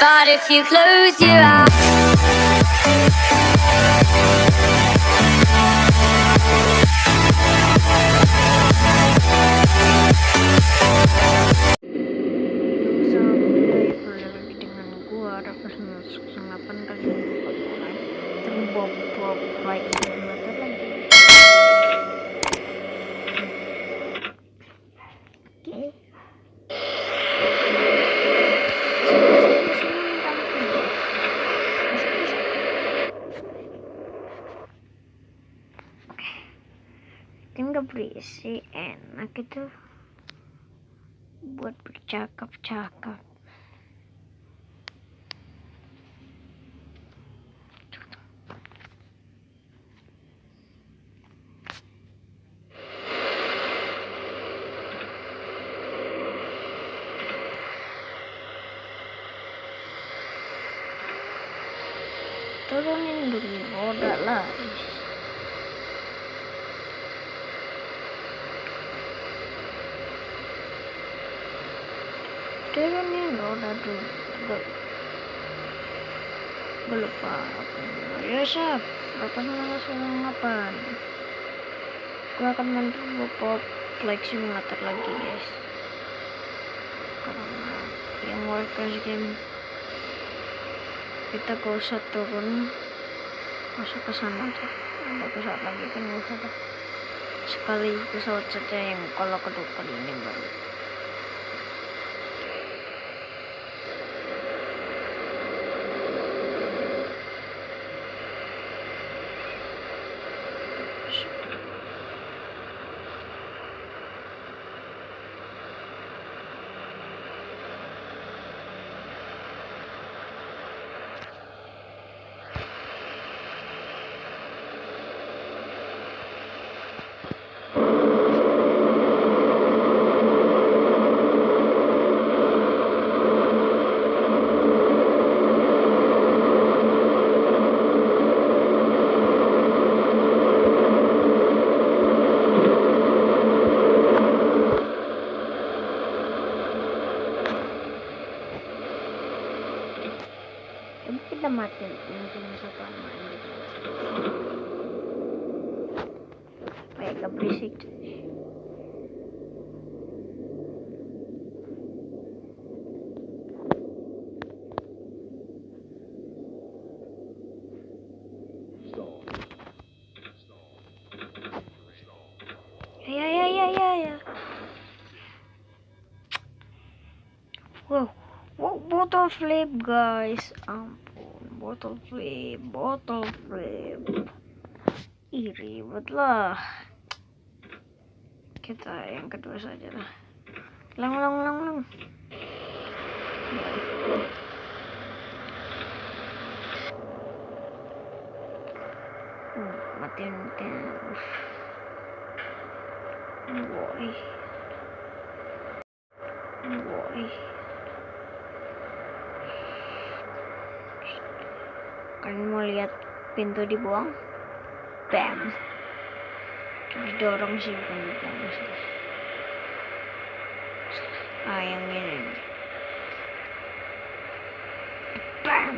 But if you close your eyes, Sampai kembali lagi dengan gua Rafa 908 kali ini bakalan Bob Flight Simulator lagi. Oke. Kan gak berisi, enak itu buat bercakap-cakap. Turunin dulu roda lah. Turunin roda dulu. Gue lupa apa. Ya siap. 898. Gue akan main Bob Flight Simulator lagi guys. Karena yang workers game kita gak usah turun, gak usah kesana aja. Ada pesawat lagi kan gak usah dah. Sekali pesawat saja yang kalau kedua kali ini baru. Kita mati mungkin satu main gitu supaya gak berisik. Ya. Wow, bottle flip guys, ampun, bottle flip, ih ribet lah. Kita yang kedua saja lah. Lang. Matiin. Woi. Kalian mau lihat pintu dibuang? Bam. Didorong sih bukan dibuang sih. Yang ini. Bam.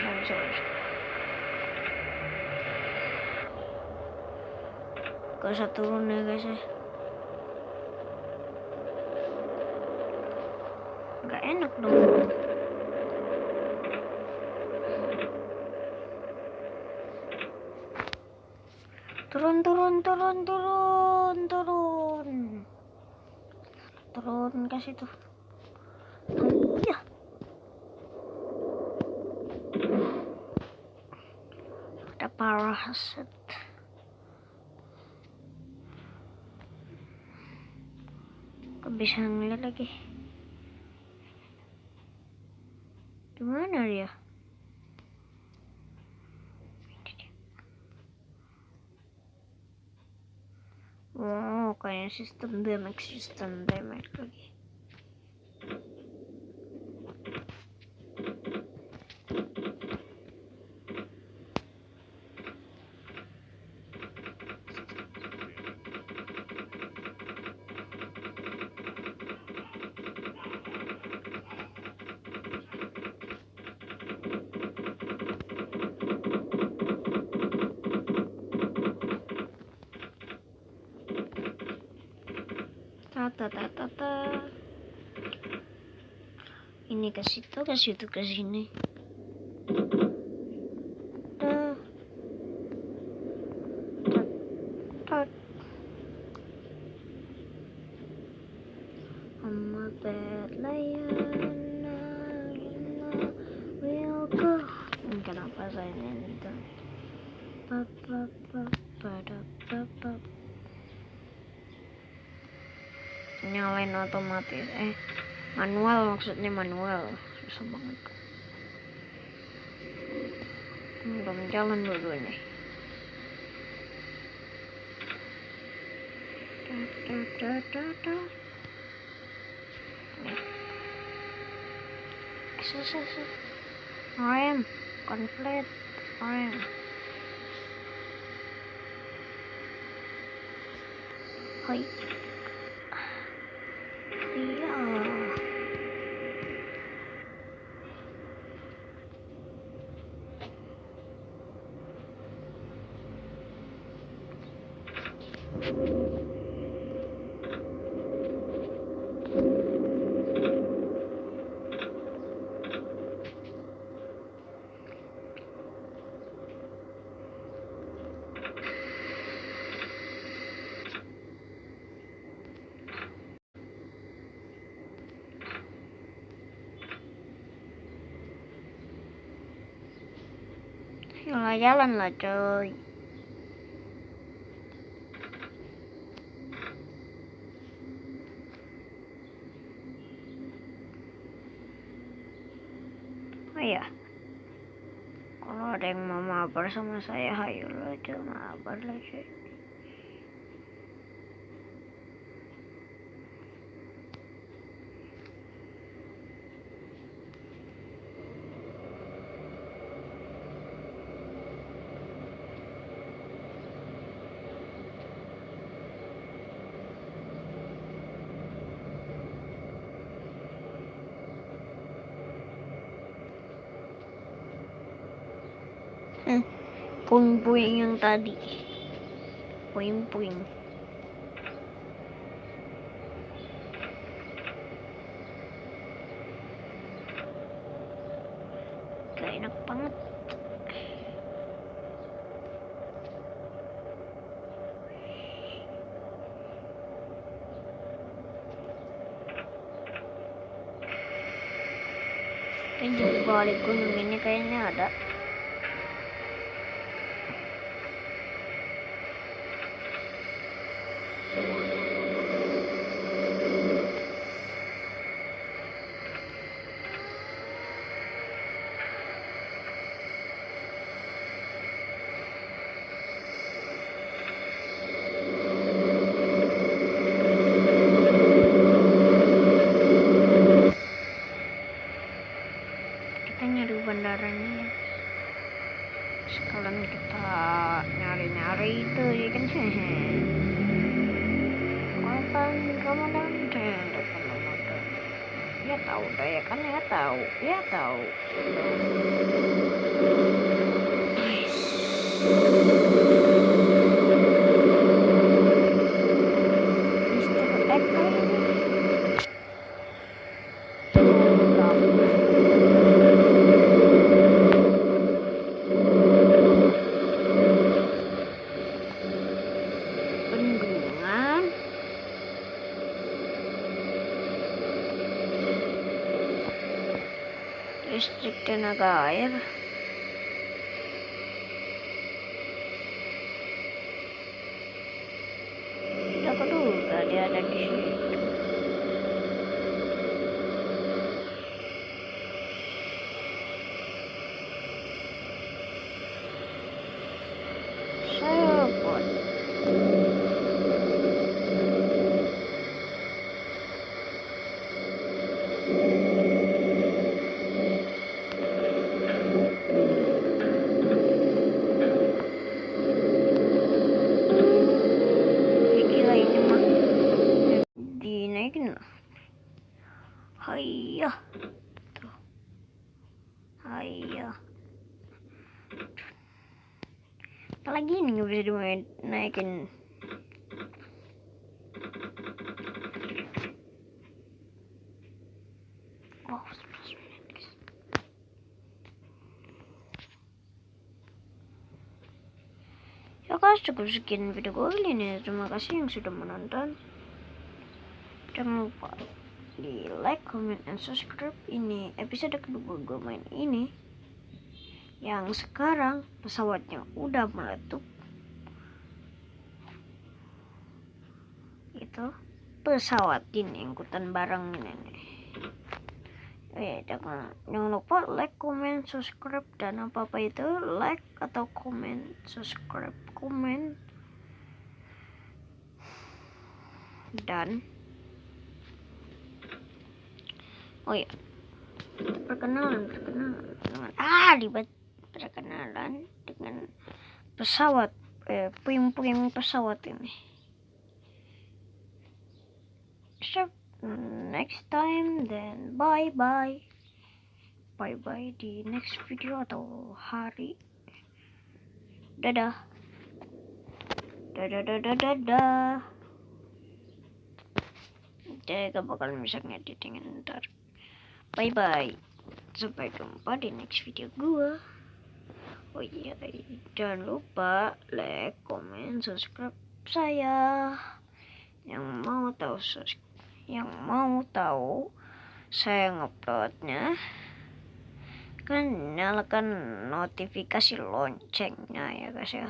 Nggak bisa. Gak usah turun ya guys ya. Gak enak dong. Turun ke situ. Iya. Ada parasit. Kok bisa ngeliat lagi? Gimana dia? Oh, kayak sistem damage lagi. tata. Ini ke situ, ke sini. Tat, tat. On my bed laying, we'll go. Kenapa saya nyanyi? Nyalain otomatis, manual, maksudnya manual. Susah banget. Belum jalan dulu-dulunya. Rem, konflik, rem. Hai. Iya. Jalan lah coy. Oh iya, kalau ada yang mau mabar sama saya, hayo lah coy, mabar lah coy. Puing-puing yang tadi. Puing-puing. Gak enak banget. Di balik gunung ini kayaknya ada. Kita nyari bandaranya ya. Sekalian kita nyari-nyari itu ya kan. Kamu dan ya tahu dah ya kan, ya tahu. Listrik tenaga air. Tidak keduga dia ada di sini. Serpot. Hayya. Tuh. Hayya. Apalagi ini nggak bisa dinaikin. cukup sekian video gue kali ini. Terima kasih yang sudah menonton. Jangan lupa di like, comment, and subscribe. Ini episode kedua gue main ini, yang sekarang pesawatnya udah meletup. Itu pesawat ini angkutan barang ini nih. Jangan lupa like, comment, subscribe, dan apa itu like atau comment, subscribe, comment, dan oh ya, perkenalan dengan pesawat puing-puing pesawat ini. Next time, then bye bye di next video atau hari. Dadah. Jadi gak bakal bisa ngediting ntar. Bye bye, sampai jumpa di next video gua. Oh iya, jangan lupa like, comment, subscribe saya. Yang mau tahu saya nguploadnya, kan nyalakan notifikasi loncengnya ya guys ya.